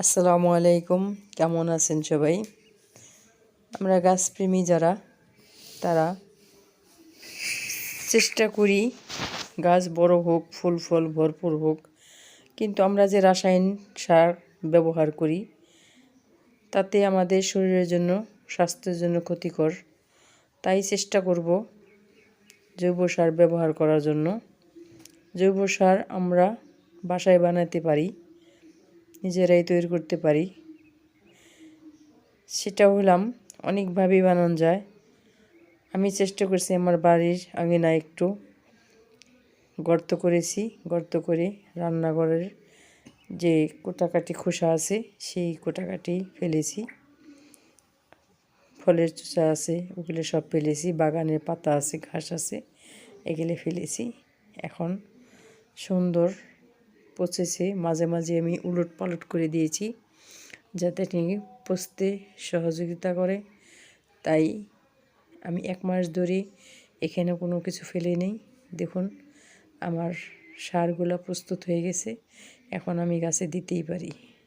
আসসালামু আলাইকুম, কেমন আছেন সবাই? আমরা গাছপ্রেমী যারা তারা চেষ্টা করি গাছ বড় হোক, ফুল ফল ভরপুর হোক, কিন্তু আমরা যে রাসায়নিক সার ব্যবহার করি তাতে আমাদের শরীরের জন্য, স্বাস্থ্যের জন্য ক্ষতিকর। তাই চেষ্টা করব জৈব সার ব্যবহার করার জন্য। জৈব সার আমরা বাসায় বানাতে পারি, নিজেরাই তৈরি করতে পারি। সেটা হলাম অনেকভাবেই বানানো যায়। আমি চেষ্টা করছি আমার বাড়ির আঙিনায় একটু গর্ত করেছি, গর্ত করে রান্নাঘরের যে কোটাকাটি খোসা আছে সেই কোটাকাটি ফেলেছি, ফলের চোষা আছে ওগুলো সব ফেলেছি, বাগানের পাতা আছে, ঘাস আছে, এগুলো ফেলেছি। এখন সুন্দর পচেছে, মাঝে মাঝে আমি উলট পালট করে দিয়েছি যাতে তিনি পচতে সহযোগিতা করে। তাই আমি 1 মাস ধরে এখানে কোনো কিছু ফেলে নেই। দেখুন আমার সারগুলো প্রস্তুত হয়ে গেছে, এখন আমি গাছে দিতেই পারি।